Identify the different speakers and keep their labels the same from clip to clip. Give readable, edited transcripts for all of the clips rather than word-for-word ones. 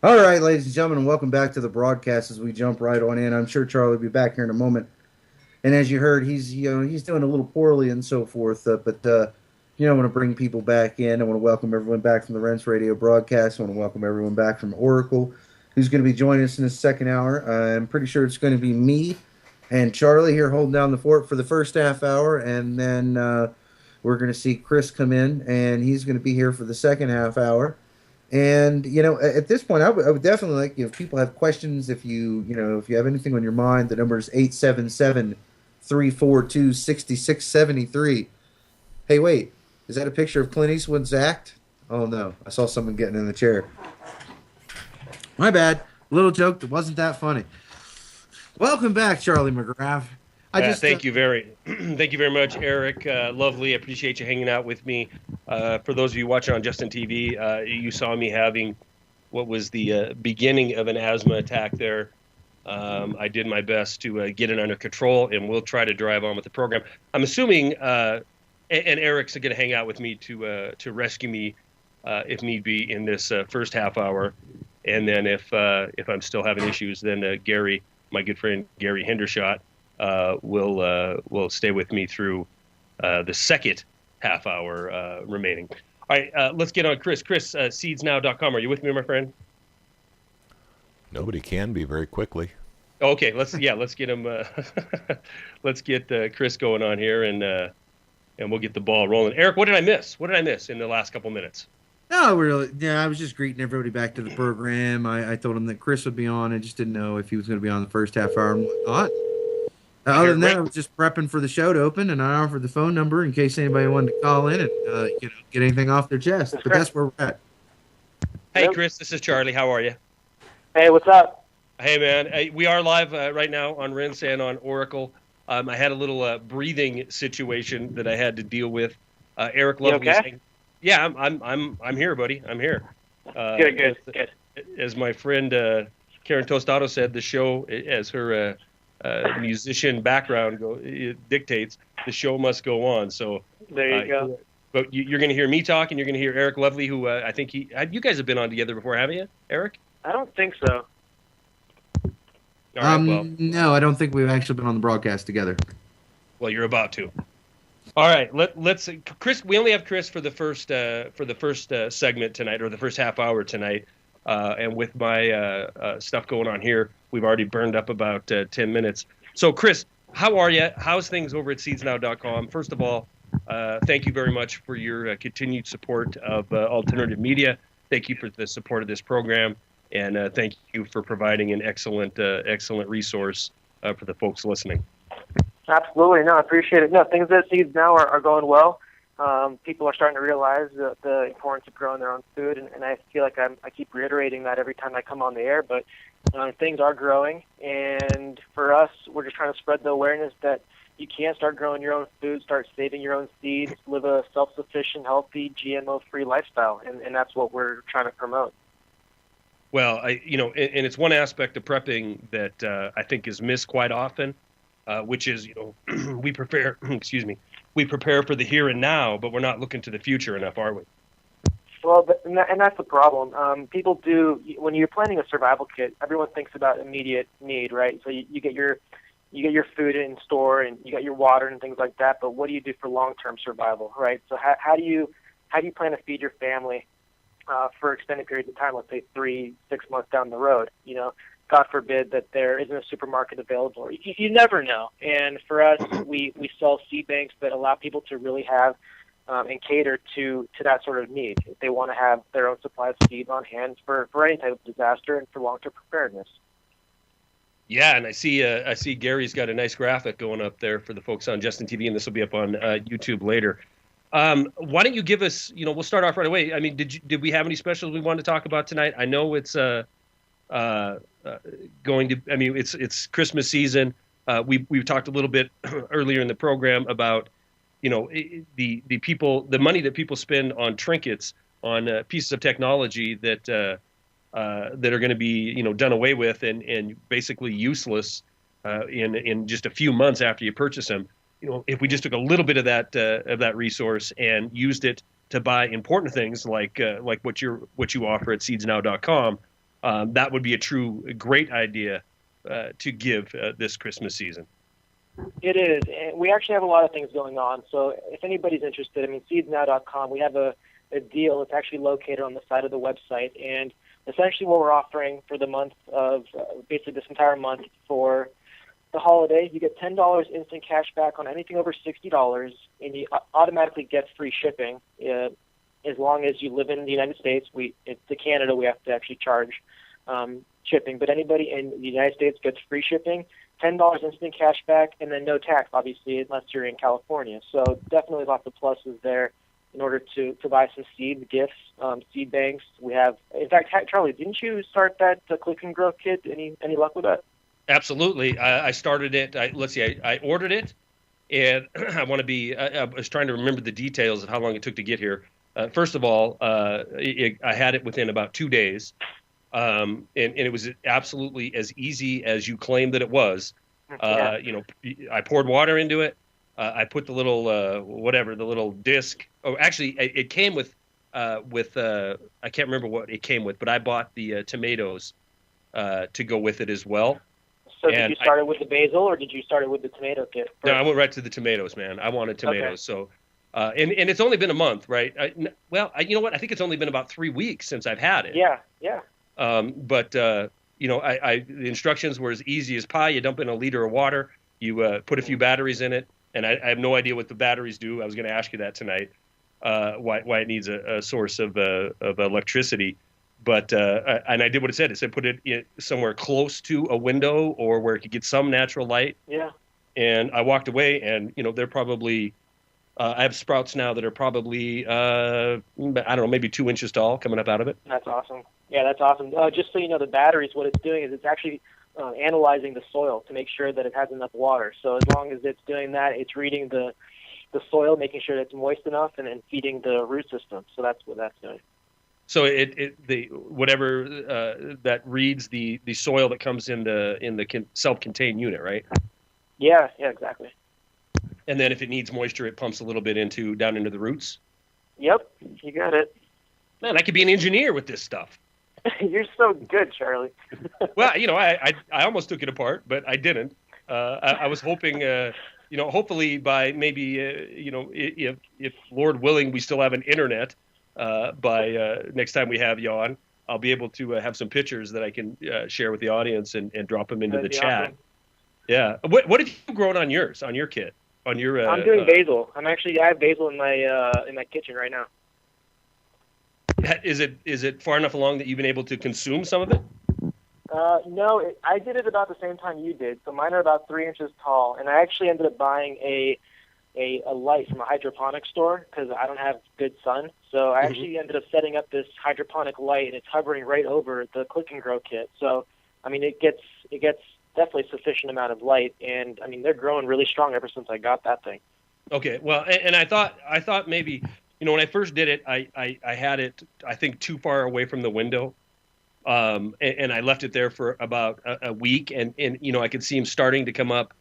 Speaker 1: All right, ladies and gentlemen, welcome back to the broadcast as we jump right on in. I'm sure Charlie will be back here in a moment. And as you heard, he's doing a little poorly and so forth. I want to bring people back in. I want to welcome everyone back from the Rents Radio broadcast. I want to welcome everyone back from Oracle, who's going to be joining us in this second hour. I'm pretty sure it's going to be me and Charlie here holding down the fort for the first half hour, and then we're going to see Chris come in, and he's going to be here for the second half hour. And at this point, I would definitely like, if people have questions, if you have anything on your mind, the number is 877-342-6673. Hey, wait, is that a picture of Clint Eastwood's act? Oh no, I saw someone getting in the chair. My bad. Little joke that wasn't that funny. Welcome back, Charlie McGrath.
Speaker 2: Thank you very much, Eric. Lovely. Appreciate you hanging out with me. For those of you watching on Justin TV, you saw me having what was the beginning of an asthma attack there. I did my best to get it under control, and we'll try to drive on with the program. I'm assuming, and Eric's going to hang out with me to rescue me if need be in this first half hour. And then if I'm still having issues, then Gary, my good friend Gary Hendershot, will stay with me through the second half hour remaining. All right, let's get on Chris. Chris, seedsnow.com. Are you with me, my friend?
Speaker 3: Nobody can be very quickly.
Speaker 2: Okay, let's get him. Let's get Chris going on here, and we'll get the ball rolling. Eric, what did I miss? What did I miss in the last couple minutes?
Speaker 1: No, really. Yeah, I was just greeting everybody back to the program. I told him that Chris would be on. I just didn't know if he was going to be on the first half hour and whatnot. Other than that, I was just prepping for the show to open, and I offered the phone number in case anybody wanted to call in and get anything off their chest. But that's where we're at.
Speaker 2: Hey, Chris, this is Charlie. How are you?
Speaker 4: Hey, what's up?
Speaker 2: Hey, man. We are live right now on Rinse and on Oracle. I had a little breathing situation that I had to deal with. Eric Lovely.
Speaker 4: Okay?
Speaker 2: Yeah, I'm here, buddy. I'm here.
Speaker 4: Good.
Speaker 2: As my friend Karen Tostado said, the show, as her musician background dictates, the show must go on. So
Speaker 4: there you go.
Speaker 2: But you're going to hear me talk, and you're going to hear Eric Lovely, who I think you guys have been on together before, haven't you, Eric?
Speaker 4: I don't think so.
Speaker 2: All right,
Speaker 1: no, I don't think we've actually been on the broadcast together.
Speaker 2: Well, you're about to. All right, let's Chris. We only have Chris for the first segment tonight, or the first half hour tonight. And with my stuff going on here, we've already burned up about 10 minutes. So, Chris, how are you? How's things over at seedsnow.com? First of all, thank you very much for your continued support of alternative media. Thank you for the support of this program, and thank you for providing an excellent resource for the folks listening.
Speaker 4: Absolutely. No, I appreciate it. No, things at Seeds Now are going well. People are starting to realize the importance of growing their own food, and I feel like I keep reiterating that every time I come on the air, but things are growing, and for us, we're just trying to spread the awareness that you can start growing your own food, start saving your own seeds, live a self-sufficient, healthy, GMO-free lifestyle, and that's what we're trying to promote.
Speaker 2: Well, and it's one aspect of prepping that I think is missed quite often, which is, we prepare, we prepare for the here and now, but we're not looking to the future enough, are we?
Speaker 4: Well, and that's the problem. People do, when you're planning a survival kit, everyone thinks about immediate need, right? So you get your food in store and you got your water and things like that, but what do you do for long-term survival, right? So how do you plan to feed your family for extended periods of time, let's say 3-6 months down the road? God forbid that there isn't a supermarket available. You never know. And for us, we sell seed banks that allow people to really have and cater to that sort of need. If they want to have their own supply of seed on hand for any type of disaster and for long-term preparedness.
Speaker 2: Yeah, and I see Gary's got a nice graphic going up there for the folks on Justin TV, and this will be up on YouTube later. Why don't you give us, we'll start off right away. I mean, did we have any specials we wanted to talk about tonight? I know it's it's Christmas season. We've talked a little bit earlier in the program about, the money that people spend on trinkets, on pieces of technology that are going to be, done away with and basically useless in just a few months after you purchase them. If we just took a little bit of that resource and used it to buy important things like what you offer at seedsnow.com, that would be a great idea to give this Christmas season.
Speaker 4: It is. And we actually have a lot of things going on. So if anybody's interested, I mean, seedsnow.com, we have a deal. It's actually located on the side of the website. And essentially what we're offering for the month of, basically this entire month for the holiday, you get $10 instant cash back on anything over $60, and you automatically get free shipping. As long as you live in the United States, to Canada, we have to actually charge shipping. But anybody in the United States gets free shipping, $10 instant cash back, and then no tax, obviously, unless you're in California. So definitely lots of pluses there in order to buy some seed gifts, seed banks. We have, in fact, Charlie, didn't you start that Click and Grow kit? Any luck with that?
Speaker 2: Absolutely. I started it. I ordered it, and I was trying to remember the details of how long it took to get here. First of all, I had it within about 2 days, and it was absolutely as easy as you claimed that it was.
Speaker 4: Yeah.
Speaker 2: I poured water into it. I put the little the little disc. Oh, actually, it came with I can't remember what it came with, but I bought the tomatoes to go with it as well.
Speaker 4: So did you start it with the basil, or did you start it with the tomato kit first?
Speaker 2: No, I went right to the tomatoes, man. I wanted tomatoes. Okay. So, and it's only been a month, right? You know what? I think it's only been about 3 weeks since I've had it.
Speaker 4: Yeah.
Speaker 2: But the instructions were as easy as pie. You dump in a liter of water. You put a few batteries in it, and I have no idea what the batteries do. I was going to ask you that tonight. Why it needs a source of electricity. But and I did what it said. It said put it somewhere close to a window or where it could get some natural light.
Speaker 4: Yeah. And
Speaker 2: I walked away, and they're probably. I have sprouts now that are probably I don't know, maybe 2 inches tall coming up out of it.
Speaker 4: That's awesome. Yeah, that's awesome. Just so you know, the batteries, what it's doing is it's actually analyzing the soil to make sure that it has enough water. So as long as it's doing that, it's reading the soil, making sure that it's moist enough, and then feeding the root system. So that's what that's doing.
Speaker 2: So whatever that reads the soil that comes in the self-contained unit, right?
Speaker 4: Yeah, exactly.
Speaker 2: And then if it needs moisture, it pumps a little bit down into the roots.
Speaker 4: Yep, you got it.
Speaker 2: Man, I could be an engineer with this stuff.
Speaker 4: You're so good, Charlie.
Speaker 2: Well, I almost took it apart, but I didn't. I was hoping, hopefully by maybe, if Lord willing, we still have an internet. By next time we have you on, I'll be able to have some pictures that I can share with the audience and drop them into the chat. Awesome. Yeah. What have you grown on your kit? On your?
Speaker 4: I'm doing basil. I have basil in my kitchen right now.
Speaker 2: Is it far enough along that you've been able to consume some of it?
Speaker 4: No, I did it about the same time you did. So mine are about 3 inches tall, and I actually ended up buying a light from a hydroponic store because I don't have good sun. So I actually ended up setting up this hydroponic light, and it's hovering right over the Click and Grow kit. So, I mean, it gets definitely sufficient amount of light, and I mean, they're growing really strong ever since I got that thing.
Speaker 2: Okay, well, and I thought maybe, when I first did it, I had it, I think, too far away from the window. And I left it there for about a week, and I could see him starting to come up.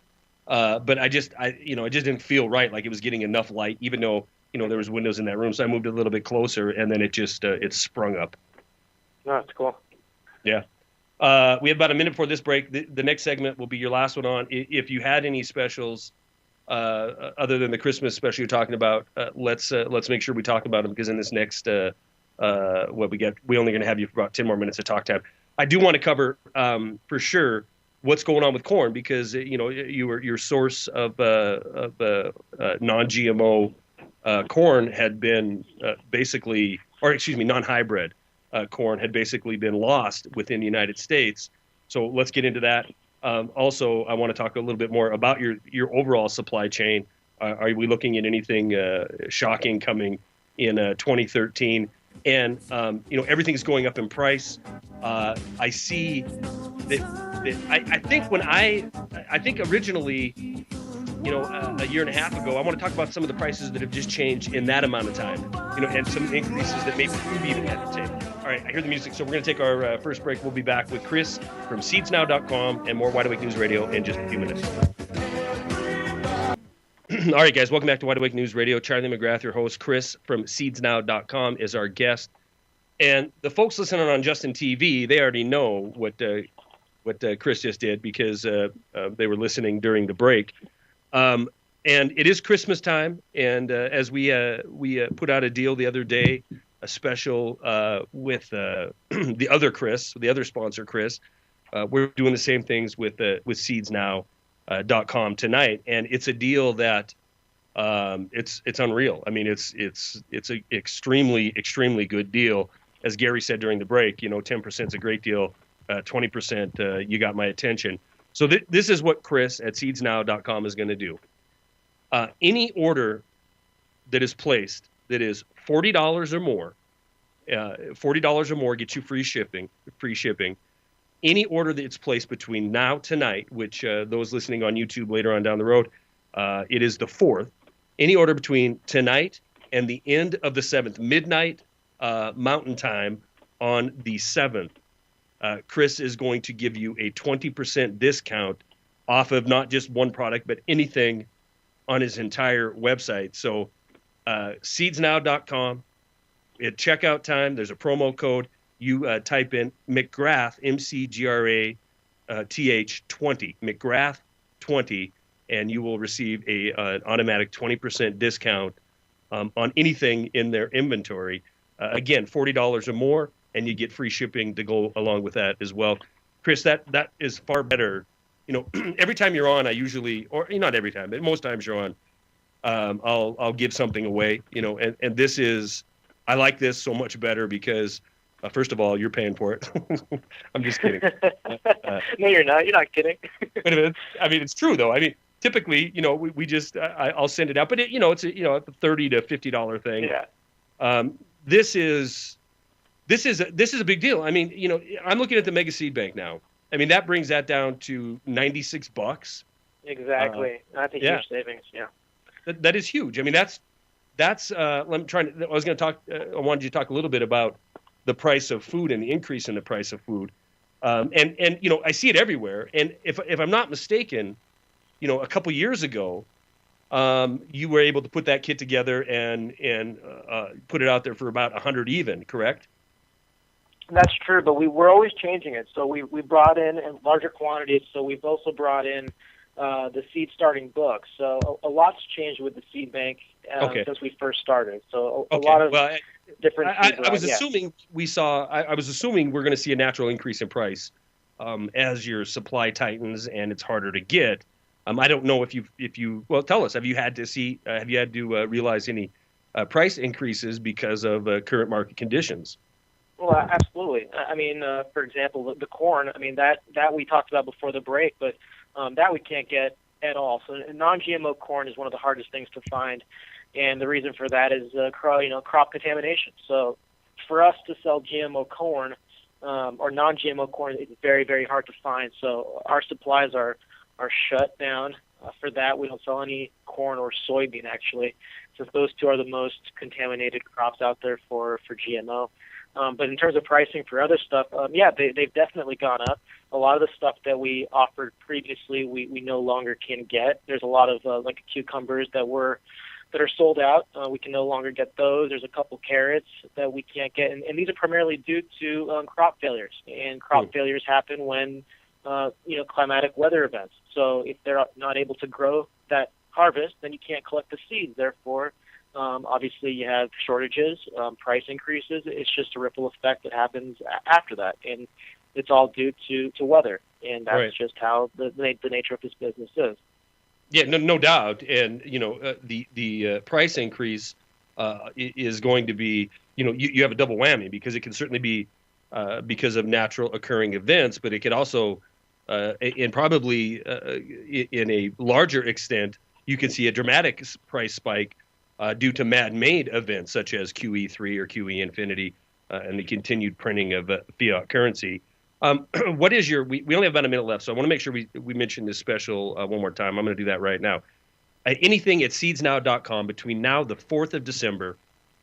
Speaker 2: But it just didn't feel right, like it was getting enough light, even though, there was windows in that room. So I moved a little bit closer, and then it just, it sprung up.
Speaker 4: No, that's cool.
Speaker 2: Yeah. We have about a minute before this break. The next segment will be your last one on. If you had any specials, other than the Christmas special you're talking about, let's make sure we talk about them, because in this next, we're only going to have you for about 10 more minutes of talk time. I do want to cover, for sure, what's going on with corn, because your source of non-GMO corn had been non-hybrid corn had basically been lost within the United States. So let's get into that. Also, I want to talk a little bit more about your overall supply chain. Are we looking at anything shocking coming in 2013? And everything's going up in price. I see that I think originally, a year and a half ago, I want to talk about some of the prices that have just changed in that amount of time, and some increases that maybe we've even had to take. All right, I hear the music, so we're going to take our first break. We'll be back with Chris from seedsnow.com and more Wide Awake News Radio in just a few minutes. All right, guys, welcome back to Wide Awake News Radio. Charlie McGrath, your host. Chris from seedsnow.com is our guest. And the folks listening on Justin TV, they already know what Chris just did because they were listening during the break. And it is Christmas time, and as we put out a deal the other day, a special with the other Chris, the other sponsor Chris, we're doing the same things with seedsnow.com tonight, and it's a deal that it's unreal. I mean, it's an extremely good deal. As Gary said during the break, 10% is a great deal. 20%, you got my attention. So this is what Chris at seedsnow.com is going to do. Any order that is placed that is $40 or more, $40 or more gets you free shipping. Any order that's placed between now tonight, which those listening on YouTube later on down the road, it is the 4th. Any order between tonight and the end of the 7th, midnight Mountain Time on the 7th, Chris is going to give you a 20% discount off of not just one product, but anything on his entire website. So seedsnow.com, at checkout time, there's a promo code. You type in McGrath, McGrath 20, McGrath 20, and you will receive an automatic 20% discount on anything in their inventory. Again, $40 or more, and you get free shipping to go along with that as well. Chris, that is far better. Every time you're on, I usually, or not every time, but most times you're on, I'll give something away, and this is, I like this so much better because, first of all, you're paying for it. I'm just kidding.
Speaker 4: No, you're not. You're not kidding.
Speaker 2: But it's true though. I mean, typically, we just, I'll send it out, but it's a $30 to $50 thing.
Speaker 4: Yeah.
Speaker 2: This is a big deal. I mean, I'm looking at the Mega Seed Bank now. I mean, that brings that down to $96.
Speaker 4: Exactly. That's a huge savings. Yeah.
Speaker 2: That is huge. I mean, that's. I wanted you to talk a little bit about the price of food and the increase in the price of food, and I see it everywhere. And if I'm not mistaken, a couple years ago, you were able to put that kit together and put it out there for about $100 even, correct?
Speaker 4: That's true, but we're always changing it. So we brought in larger quantities. So we've also brought in the seed starting book. So a lot's changed with the seed bank since we first started. So a lot of different.
Speaker 2: I was assuming I was assuming we're going to see a natural increase in price as your supply tightens and it's harder to get. I don't know if you tell us, have you had to realize any price increases because of current market conditions?
Speaker 4: Well, absolutely. I mean, for example, the corn. I mean, that we talked about before the break, but that we can't get at all. So non-GMO corn is one of the hardest things to find, and the reason for that is crop contamination. So for us to sell GMO corn or non-GMO corn, it's very, very hard to find. So our supplies are shut down. For that, we don't sell any corn or soybean, actually, since those two are the most contaminated crops out there for GMO. But in terms of pricing for other stuff, they've definitely gone up. A lot of the stuff that we offered previously, we no longer can get. There's a lot of like cucumbers that are sold out. We can no longer get those. There's a couple carrots that we can't get, and these are primarily due to crop failures. And crop failures happen when climatic weather events. So if they're not able to grow that harvest, then you can't collect the seeds. Therefore, obviously you have shortages, price increases. It's just a ripple effect that happens after that, and it's all due to weather. And that's just how the nature of this business is.
Speaker 2: Yeah, no doubt. And the price increase is going to be, you have a double whammy because it can certainly be because of natural occurring events, but it could also, and probably in a larger extent, you can see a dramatic price spike due to man-made events such as QE3 or QE Infinity and the continued printing of fiat currency. What is we only have about a minute left, so I want to make sure we mention this special one more time. I'm going to do that right now. Anything at seedsnow.com between now, the 4th of December,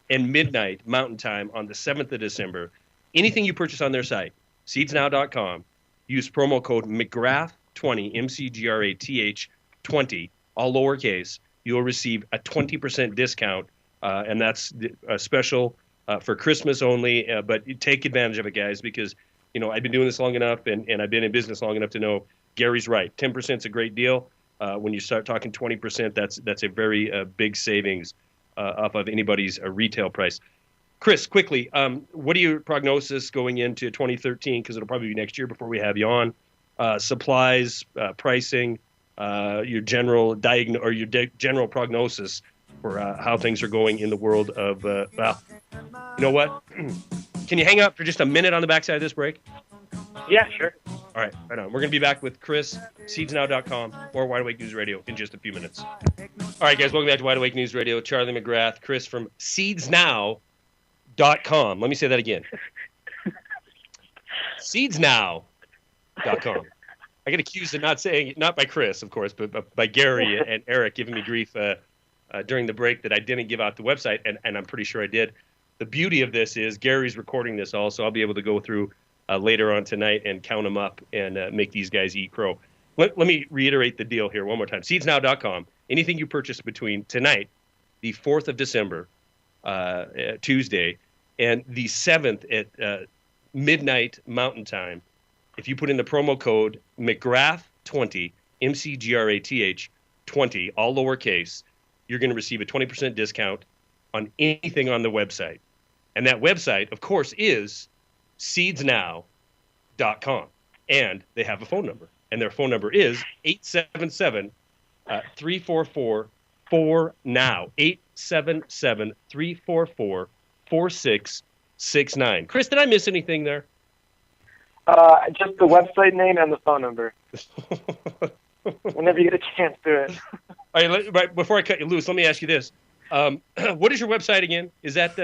Speaker 2: and midnight Mountain Time on the 7th of December, anything you purchase on their site, seedsnow.com, use promo code McGrath20, McGrath 20, all lowercase. You'll receive a 20% discount, and that's a special for Christmas only. But you take advantage of it, guys, because I've been doing this long enough, and I've been in business long enough to know Gary's right. 10% is a great deal. When you start talking 20%, that's a very big savings off of anybody's retail price. Chris, quickly, what are your prognosis going into 2013? Because it'll probably be next year before we have you on. Supplies, pricing, your general general prognosis for how things are going in the world of. Well, you know what? Can you hang up for just a minute on the backside of this break?
Speaker 4: Yeah, sure.
Speaker 2: All right, right on. We're going to be back with Chris, seedsnow.com, or Wide Awake News Radio in just a few minutes. All right, guys, welcome back to Wide Awake News Radio. Charlie McGrath, Chris from seedsnow.com. Let me say that again. seedsnow.com. I get accused of not saying it, not by Chris, of course, but by Gary and Eric giving me grief during the break that I didn't give out the website, and I'm pretty sure I did. The beauty of this is Gary's recording this all, so I'll be able to go through later on tonight and count them up and make these guys eat crow. Let me reiterate the deal here one more time. Seedsnow.com. Anything you purchase between tonight, the 4th of December, Tuesday, and the 7th at midnight Mountain Time, if you put in the promo code McGrath20, MCGRATH 20, all lowercase, you're going to receive a 20% discount on anything on the website. And that website, of course, is seedsnow.com. And they have a phone number. And their phone number is 877-344-4NOW. 877-344-4669. Chris, did I miss anything there?
Speaker 4: Just the website name and the phone number. Whenever you get a chance, do it.
Speaker 2: All right, before I cut you loose, let me ask you this. What is your website again? Is that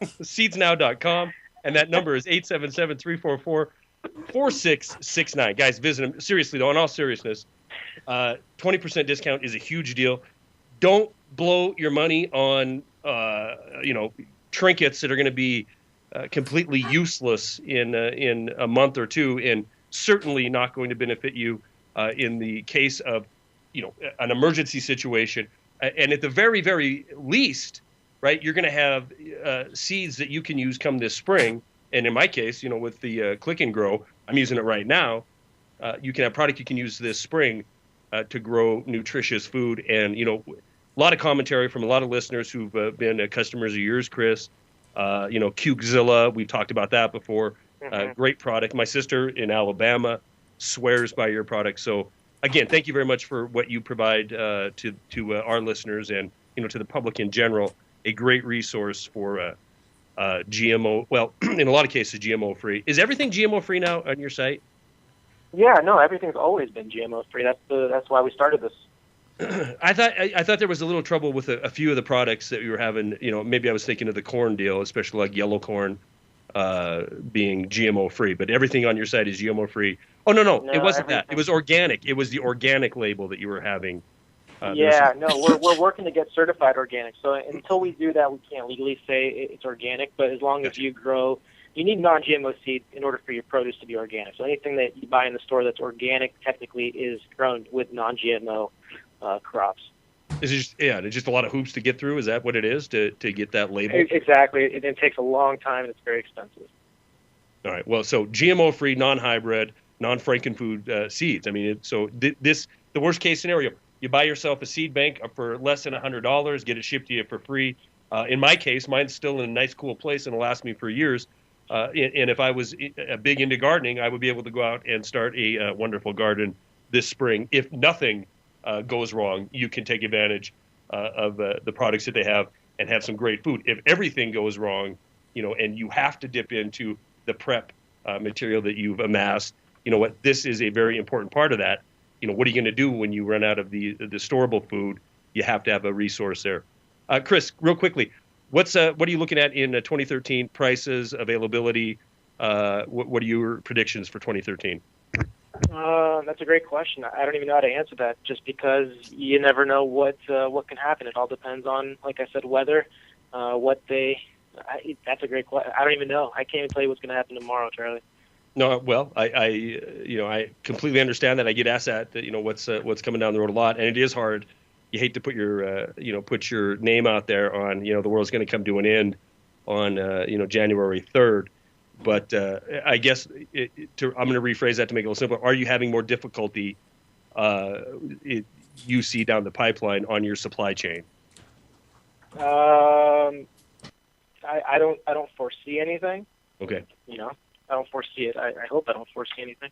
Speaker 2: seedsnow.com? And that number is 877-344-4669. Guys, visit them. Seriously, though, in all seriousness, 20% discount is a huge deal. Don't blow your money on, trinkets that are going to be completely useless in a month or two, and certainly not going to benefit you in the case of, an emergency situation. And at the very, very least, right, you're going to have seeds that you can use come this spring. And in my case, with the Click and Grow, I'm using it right now. You can have product you can use this spring to grow nutritious food. And, a lot of commentary from a lot of listeners who've been customers of yours, Chris. Cukezilla, we've talked about that before. Great product. My sister in Alabama swears by your product. So, again, thank you very much for what you provide to our listeners and, to the public in general. A great resource for GMO. Well, in a lot of cases, GMO-free. Is everything GMO-free now on your site?
Speaker 4: Yeah, no, everything's always been GMO-free. That's why we started this.
Speaker 2: I thought there was a little trouble with a few of the products that we were having. Maybe I was thinking of the corn deal, especially like yellow corn being GMO-free. But everything on your site is GMO-free. Oh, no, it wasn't that. It was organic. It was the organic label that you were having.
Speaker 4: We're working to get certified organic. So until we do that, we can't legally say it's organic. But as long as you grow, you need non-GMO seed in order for your produce to be organic. So anything that you buy in the store that's organic technically is grown with non-GMO crops.
Speaker 2: Is it just a lot of hoops to get through? Is that what it is to get that label?
Speaker 4: Exactly. It takes a long time and it's very expensive.
Speaker 2: All right. Well, so GMO-free, non-hybrid, non-frankenfood seeds. I mean, the worst case scenario, you buy yourself a seed bank for less than $100, get it shipped to you for free. In my case, mine's still in a nice, cool place and it'll last me for years. And if I was big into gardening, I would be able to go out and start a wonderful garden this spring. If nothing goes wrong, you can take advantage of the products that they have and have some great food. If everything goes wrong, and you have to dip into the prep material that you've amassed, this is a very important part of that. What are you going to do when you run out of the storable food? You have to have a resource there. Chris, real quickly, what are you looking at in 2013? Prices, availability. What are your predictions for 2013?
Speaker 4: That's a great question. I don't even know how to answer that, just because you never know what can happen. It all depends on, like I said, weather. That's a great question. I don't even know. I can't even tell you what's going to happen tomorrow, Charlie.
Speaker 2: No, well, I completely understand that. I get asked that what's coming down the road a lot, and it is hard. You hate to put your name out there on the world's going to come to an end on January 3rd. But I guess I'm going to rephrase that to make it a little simpler. Are you having more difficulty you see down the pipeline on your supply chain?
Speaker 4: I don't foresee anything.
Speaker 2: Okay.
Speaker 4: I don't foresee it. I hope I don't foresee anything.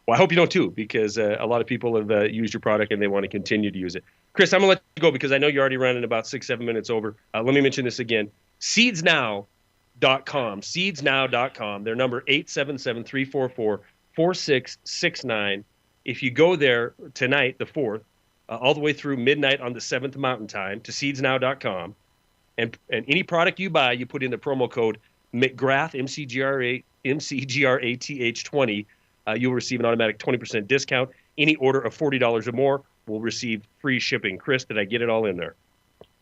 Speaker 2: Well, I hope you don't too, because a lot of people have used your product and they want to continue to use it. Chris, I'm going to let you go because I know you're already running about 6-7 minutes over. Let me mention this again. SeedsNow.com. SeedsNow.com. Their number 877-344-4669. If you go there tonight, the 4th, all the way through midnight on the 7th Mountain Time to SeedsNow.com, and any product you buy, you put in the promo code McGrath, MCGRATH 20. You'll receive an automatic 20% discount. Any order of $40 or more will receive free shipping. Chris, did I get it all in there?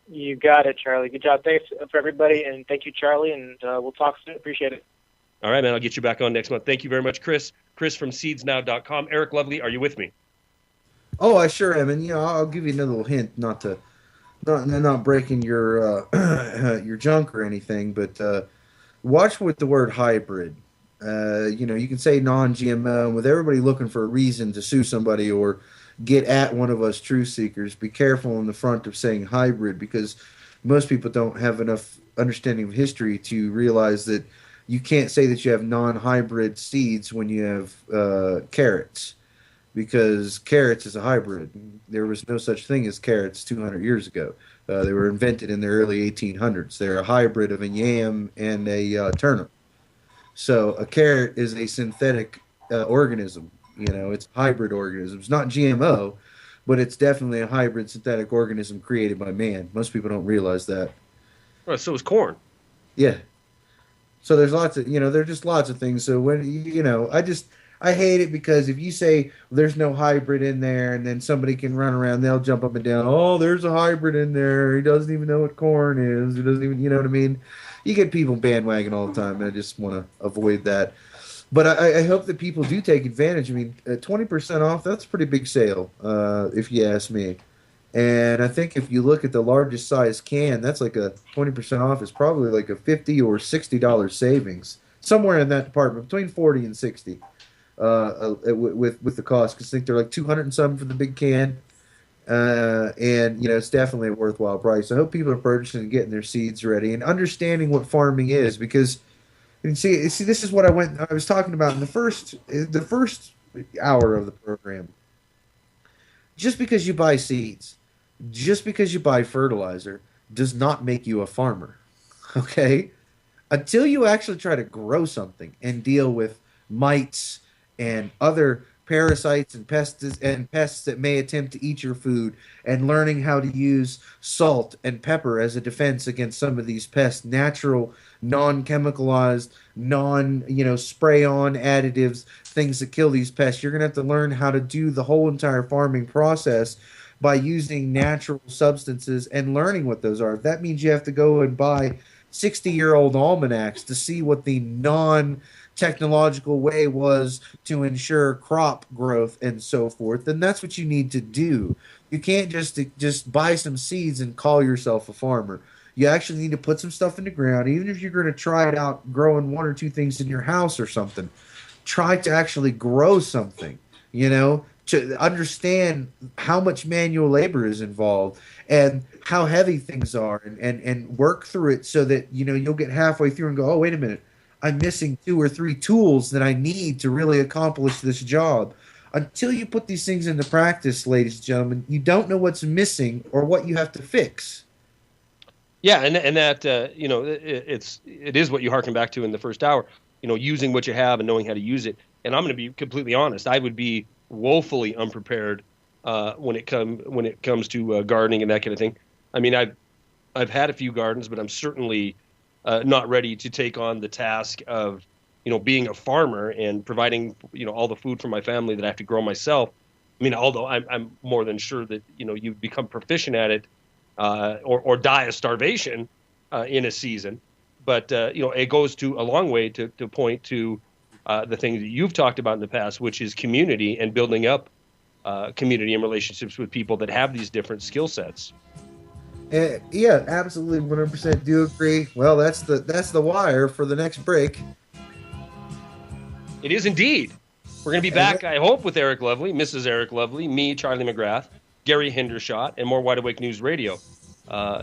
Speaker 4: You got it, Charlie. Good job. Thanks for everybody, and thank you, Charlie, and we'll talk soon. Appreciate it.
Speaker 2: All right, man. I'll get you back on next month. Thank you very much, Chris. Chris from SeedsNow.com. Eric Lovely, are you with me?
Speaker 1: Oh, I sure am, and I'll give you another little hint, not breaking your your junk or anything, but watch with the word hybrid. You can say non-GMO, with everybody looking for a reason to sue somebody or get at one of us truth seekers. Be careful in the front of saying hybrid, because most people don't have enough understanding of history to realize that you can't say that you have non-hybrid seeds when you have carrots, because carrots is a hybrid. There was no such thing as carrots 200 years ago. They were invented in the early 1800s. They're a hybrid of a yam and a turnip. So a carrot is a synthetic organism. It's a hybrid organism. It's not GMO, but it's definitely a hybrid synthetic organism created by man. Most people don't realize that.
Speaker 2: Oh, so is corn.
Speaker 1: Yeah. So there's lots of, there's just lots of things. So when, I hate it, because if you say there's no hybrid in there, and then somebody can run around, they'll jump up and down. Oh, there's a hybrid in there. He doesn't even know what corn is. He doesn't even, you know what I mean? You get people bandwagon all the time, and I just want to avoid that. But I hope that people do take advantage. I mean, 20% off, that's a pretty big sale, if you ask me. And I think if you look at the largest size can, that's like a 20% off is probably like a $50 or $60 savings, somewhere in that department, between 40 and 60. With the cost, because I think they're like 200 and something for the big can, and it's definitely a worthwhile price. I hope people are purchasing and getting their seeds ready and understanding what farming is, because see, this is what I was talking about in the first hour of the program. Just because you buy seeds, just because you buy fertilizer, does not make you a farmer. Okay, until you actually try to grow something and deal with mites and other parasites and pests that may attempt to eat your food, and learning how to use salt and pepper as a defense against some of these pests, natural, non-chemicalized, spray-on additives, things that kill these pests. You're going to have to learn how to do the whole entire farming process by using natural substances and learning what those are. If that means you have to go and buy 60-year-old almanacs to see what the non-technological way was to ensure crop growth and so forth, then that's what you need to do. You can't just buy some seeds and call yourself a farmer. You actually need to put some stuff in the ground, even if you're going to try it out growing one or two things in your house or something. Try to actually grow something, to understand how much manual labor is involved and how heavy things are, and work through it so that, you'll get halfway through and go, oh, wait a minute, I'm missing 2 or 3 tools that I need to really accomplish this job. Until you put these things into practice, ladies and gentlemen, you don't know what's missing or what you have to fix.
Speaker 2: Yeah, and that it is what you harken back to in the first hour. Using what you have and knowing how to use it. And I'm going to be completely honest. I would be woefully unprepared when it comes to gardening and that kind of thing. I mean, I've had a few gardens, but I'm certainly not ready to take on the task of being a farmer and providing all the food for my family that I have to grow myself. I mean, although I'm more than sure that you become proficient at it or die of starvation in a season. But it goes to a long way to point to the things that you've talked about in the past, which is community and building up community and relationships with people that have these different skill sets.
Speaker 1: Yeah, absolutely, 100% do agree. Well, that's the wire for the next break.
Speaker 2: It is indeed. We're going to be back, I hope, with Eric Lovely, Mrs. Eric Lovely, me, Charlie McGrath, Gary Hendershot, and more Wide Awake News Radio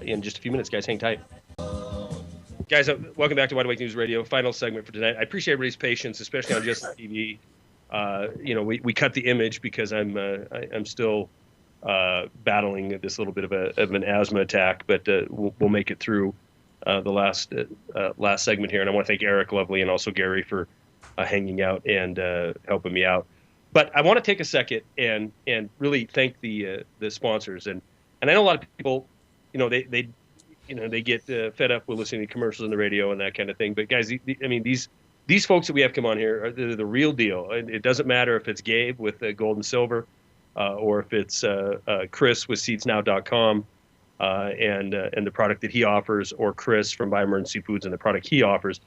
Speaker 2: in just a few minutes, guys. Hang tight. Guys, welcome back to Wide Awake News Radio. Final segment for tonight. I appreciate everybody's patience, especially on Just TV. We cut the image because I'm still battling this little bit of an asthma attack, but we'll make it through the last segment here. And I want to thank Eric Lovely and also Gary for hanging out and helping me out. But I want to take a second and really thank the sponsors. And I know a lot of people, they get fed up with listening to commercials on the radio and that kind of thing. But guys, these folks that we have come on here are the real deal. It doesn't matter if it's Gabe with Gold and Silver, or if it's Chris with SeatsNow.com and the product that he offers, or Chris from Buy Emergency Foods and the product he offers.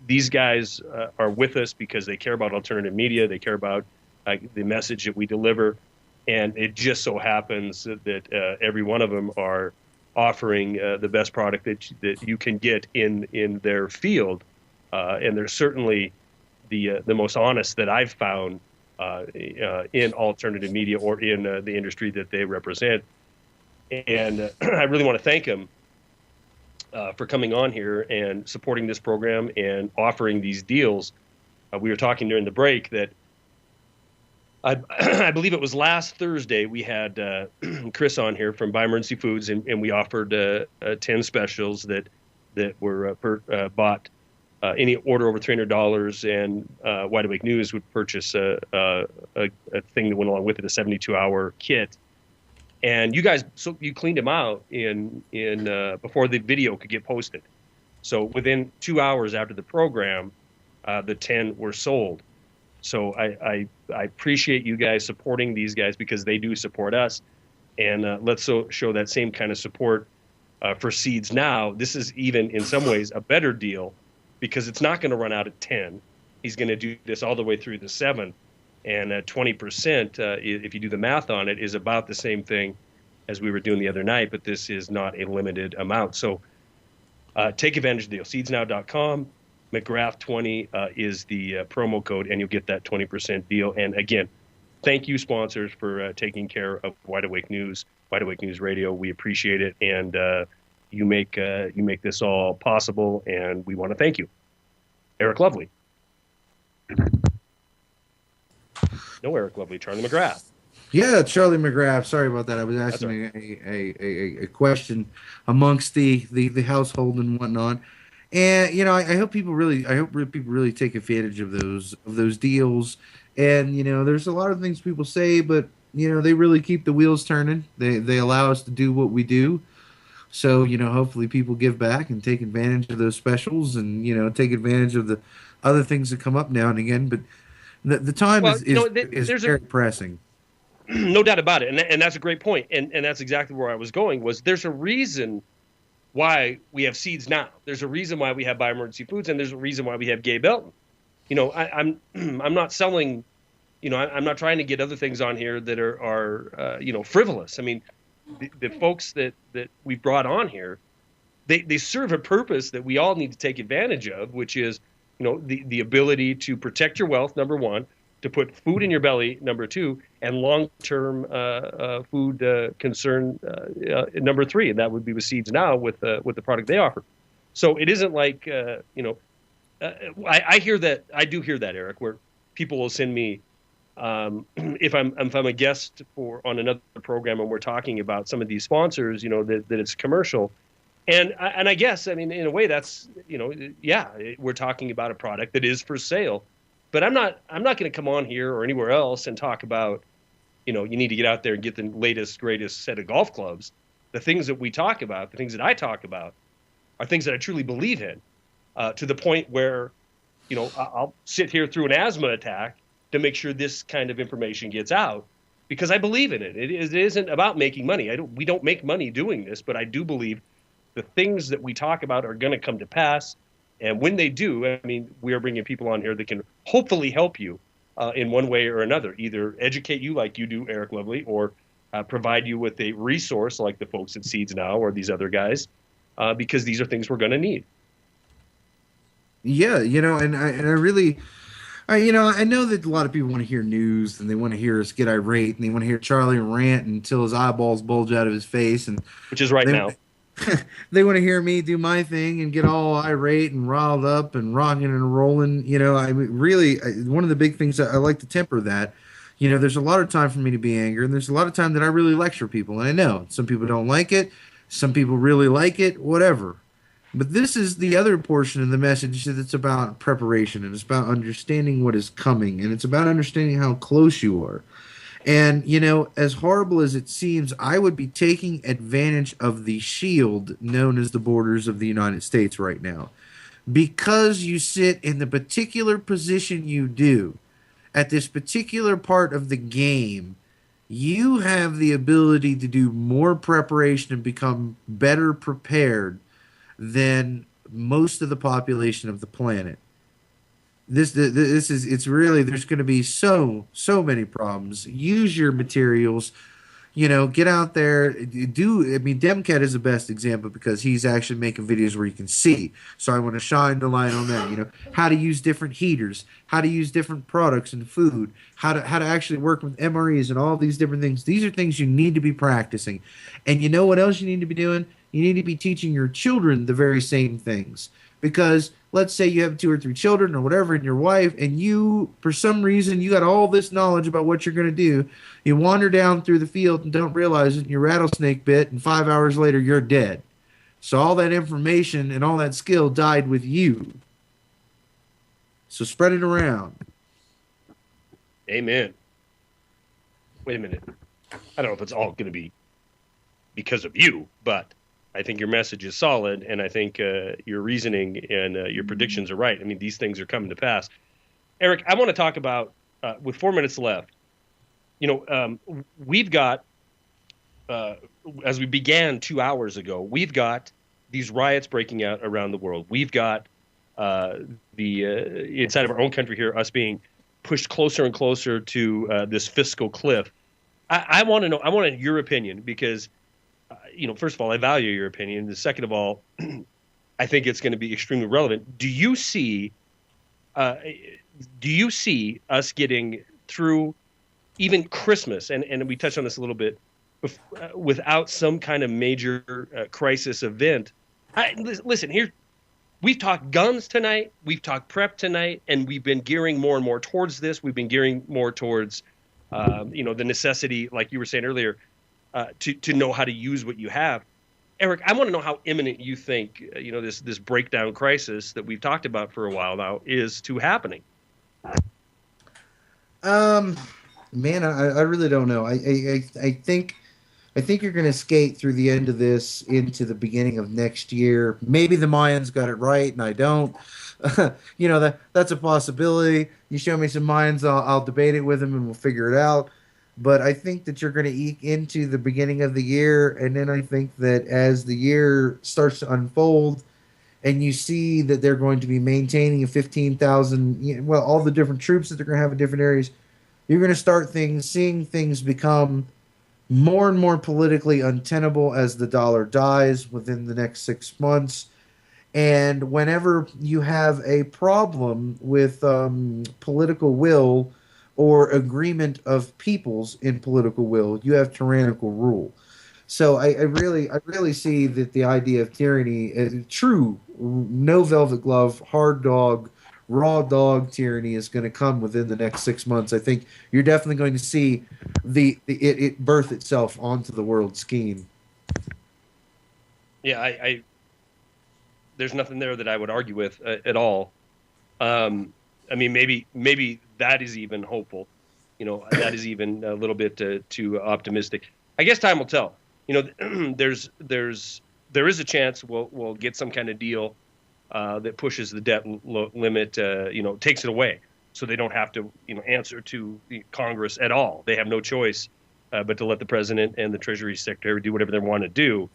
Speaker 2: These guys are with us because they care about alternative media. They care about the message that we deliver. And it just so happens that every one of them are offering the best product that you can get in their field. And they're certainly the most honest that I've found in alternative media or in the industry that they represent. And I really want to thank them for coming on here and supporting this program and offering these deals. We were talking during the break that I believe it was last Thursday we had Chris on here from Buy Emergency Foods, and we offered 10 specials that were bought. Any order over $300, and Wide Awake News would purchase a thing that went along with it, a 72-hour kit. And you guys, so you cleaned them out in before the video could get posted. So within 2 hours after the program, the 10 were sold. So I appreciate you guys supporting these guys because they do support us. And let's show that same kind of support for Seeds Now. This is even in some ways a better deal because it's not going to run out at 10. He's going to do this all the way through the 7. And 20%, if you do the math on it, is about the same thing as we were doing the other night, but this is not a limited amount. So take advantage of the deal. Seedsnow.com, McGrath20 is the promo code, and you'll get that 20% deal. And again, thank you, sponsors, for taking care of Wide Awake News, Wide Awake News Radio. We appreciate it, and you make this all possible, and we want to thank you. Eric Lovely. No Eric Lovely, Charlie McGrath.
Speaker 1: Yeah, Charlie McGrath. Sorry about that. I was asking a question amongst the household and whatnot. And I hope people really take advantage of those deals. And there's a lot of things people say, but they really keep the wheels turning. They allow us to do what we do. So hopefully people give back and take advantage of those specials, and take advantage of the other things that come up now and again. But the time is very pressing.
Speaker 2: No doubt about it, and that's a great point, and that's exactly where I was going. Was there's a reason why we have Seeds Now. There's a reason why we have Buy Emergency Foods, and there's a reason why we have Gabe Elton. I'm not selling. I'm not trying to get other things on here that are frivolous. I mean, the folks that we brought on here, they serve a purpose that we all need to take advantage of, which is the ability to protect your wealth, number one, to put food in your belly, number two, and long-term food concern, number three, and that would be with Seeds Now with the product they offer. So it isn't like I hear that. I do hear that, Eric, where people will send me if I'm a guest on another program and we're talking about some of these sponsors, that it's commercial. And I guess, in a way that's, we're talking about a product that is for sale, but I'm not going to come on here or anywhere else and talk about, you need to get out there and get the latest, greatest set of golf clubs. The things that we talk about, the things that I talk about are things that I truly believe in, to the point where, I'll sit here through an asthma attack to make sure this kind of information gets out because I believe in it. It isn't about making money. We don't make money doing this, but I do believe the things that we talk about are going to come to pass. And when they do, we are bringing people on here that can hopefully help you in one way or another, either educate you like you do, Eric Lovely, or provide you with a resource like the folks at Seeds Now or these other guys, because these are things we're going to need.
Speaker 1: Yeah, and I really, I know that a lot of people want to hear news and they want to hear us get irate and they want to hear Charlie rant until his eyeballs bulge out of his face, and
Speaker 2: Which is right
Speaker 1: they,
Speaker 2: now.
Speaker 1: they want to hear me do my thing and get all irate and riled up and rocking and rolling. One of the big things that I like to temper that. There's a lot of time for me to be angry, and there's a lot of time that I really lecture people. And I know some people don't like it, some people really like it, whatever. But this is the other portion of the message that's about preparation, and it's about understanding what is coming, and it's about understanding how close you are. And, as horrible as it seems, I would be taking advantage of the shield known as the borders of the United States right now. Because you sit in the particular position you do, at this particular part of the game, you have the ability to do more preparation and become better prepared than most of the population of the planet. It's really, there's going to be so many problems. Use your materials, get out there, Demcat is the best example because he's actually making videos where you can see. So I want to shine the light on that, how to use different heaters, how to use different products and food, how to actually work with MREs and all these different things. These are things you need to be practicing. And you know what else you need to be doing? You need to be teaching your children the very same things. Because let's say you have 2 or 3 children or whatever and your wife, and you, for some reason, you got all this knowledge about what you're going to do. You wander down through the field and don't realize it, and your rattlesnake bit, and 5 hours later you're dead. So all that information and all that skill died with you. So spread it around.
Speaker 2: Amen. Wait a minute. I don't know if it's all going to be because of you, but I think your message is solid, and I think your reasoning and your predictions are right. I mean, these things are coming to pass. Eric, I want to talk about, with 4 minutes left, we've got, as we began 2 hours ago, we've got these riots breaking out around the world. We've got inside of our own country here, us being pushed closer and closer to this fiscal cliff. I want to know, I want your opinion because, first of all, I value your opinion. And second of all, I think it's going to be extremely relevant. Do you see us getting through even Christmas, and we touched on this a little bit, without some kind of major crisis event? Listen, here, we've talked guns tonight, we've talked prep tonight, and we've been gearing more and more towards this. We've been gearing more towards, the necessity, like you were saying earlier, to know how to use what you have. Eric, I want to know how imminent you think, this breakdown crisis that we've talked about for a while now is to happening.
Speaker 1: Man, I really don't know. I think you're going to skate through the end of this into the beginning of next year. Maybe the Mayans got it right and I don't. That's a possibility. You show me some Mayans, I'll debate it with them and we'll figure it out. But I think that you're going to eke into the beginning of the year, and then I think that as the year starts to unfold and you see that they're going to be maintaining a 15,000, all the different troops that they're going to have in different areas, you're going to start seeing things become more and more politically untenable as the dollar dies within the next 6 months. And whenever you have a problem with political will or agreement of peoples in political will, you have tyrannical rule. So I really see that the idea of tyranny, true, no velvet glove, hard dog, raw dog tyranny is going to come within the next 6 months. I think you're definitely going to see it birth itself onto the world scheme.
Speaker 2: Yeah, I there's nothing there that I would argue with at all. Maybe that is even hopeful. That is even a little bit too optimistic. I guess time will tell. There is a chance we'll get some kind of deal that pushes the debt limit, takes it away, so they don't have to, answer to the Congress at all. They have no choice but to let the president and the Treasury Secretary do whatever they want to do,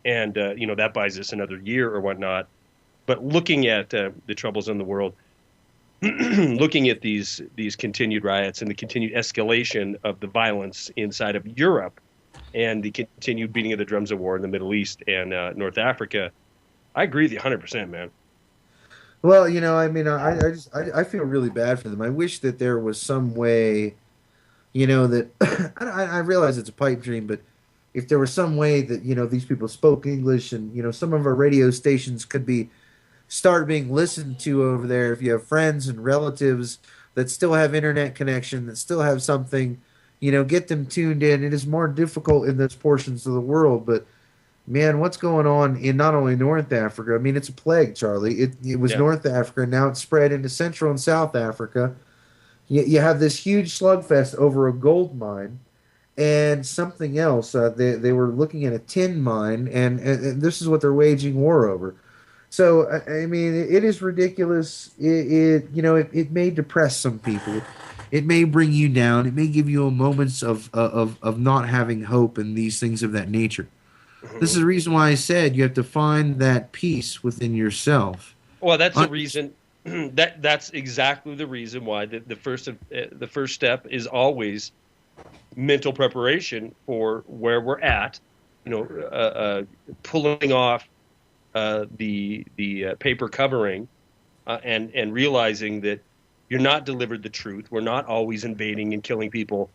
Speaker 2: and that buys us another year or whatnot. But looking at the troubles in the world, looking at these continued riots and the continued escalation of the violence inside of Europe, and the continued beating of the drums of war in the Middle East and North Africa. I agree with you 100%, man.
Speaker 1: Well, I mean, I feel really bad for them. I wish that there was some way, that I realize it's a pipe dream, but if there was some way that these people spoke English, and some of our radio stations could start being listened to over there. If you have friends and relatives that still have internet connection, that still have something, get them tuned in. It is more difficult in those portions of the world, but man, what's going on in not only North Africa? I mean, it's a plague, Charlie. It was North Africa, and now it's spread into Central and South Africa. You have this huge slugfest over a gold mine and something else. They were looking at a tin mine, and this is what they're waging war over. So, I mean, it is ridiculous. It may depress some people. It may bring you down. It may give you moments of not having hope and these things of that nature. This is the reason why I said you have to find that peace within yourself.
Speaker 2: Well, that's the reason. That's exactly the reason why the first step is always mental preparation for where we're at. Pulling off the paper covering and realizing that you're not delivered the truth. We're not always invading and killing people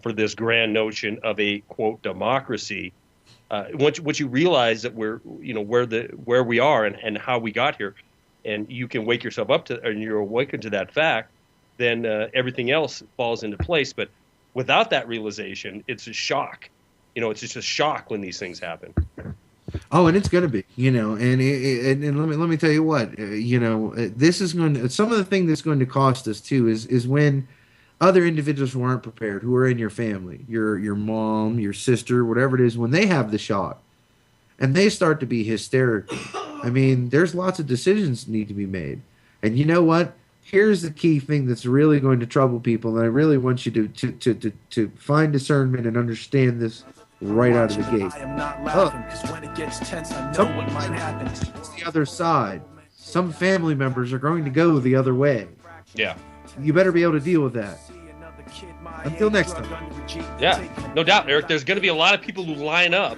Speaker 2: for this grand notion of a quote democracy. Once you realize that we're where we are and how we got here, and you can wake yourself up to, and you're awakened to that fact, then everything else falls into place. But without that realization, it's a shock. It's just a shock when these things happen.
Speaker 1: Oh, and it's going to be, and let me tell you what, this is going to, some of the thing that's going to cost us too is when other individuals who aren't prepared, who are in your family, your mom, your sister, whatever it is, when they have the shock and they start to be hysterical. I mean, there's lots of decisions that need to be made. And you know what? Here's the key thing that's really going to trouble people, and I really want you to find discernment and understand this right out of the gate. The other side. Some family members are going to go the other way.
Speaker 2: Yeah.
Speaker 1: You better be able to deal with that. Until next time.
Speaker 2: Yeah, no doubt, Eric. There's going to be a lot of people who line up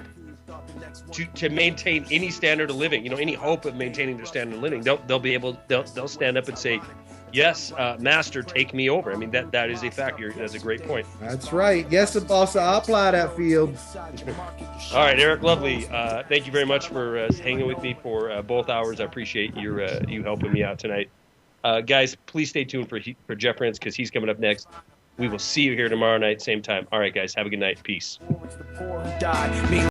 Speaker 2: to maintain any standard of living. Any hope of maintaining their standard of living. They'll stand up and say, "Yes, Master, take me over." I mean, that is a fact. That's a great point.
Speaker 1: That's right. Yes, boss. I'll apply that field.
Speaker 2: All right, Eric. Lovely. Thank you very much for hanging with me for both hours. I appreciate you helping me out tonight. Guys, please stay tuned for Jeff Rentz, because he's coming up next. We will see you here tomorrow night, same time. All right, guys, have a good night. Peace.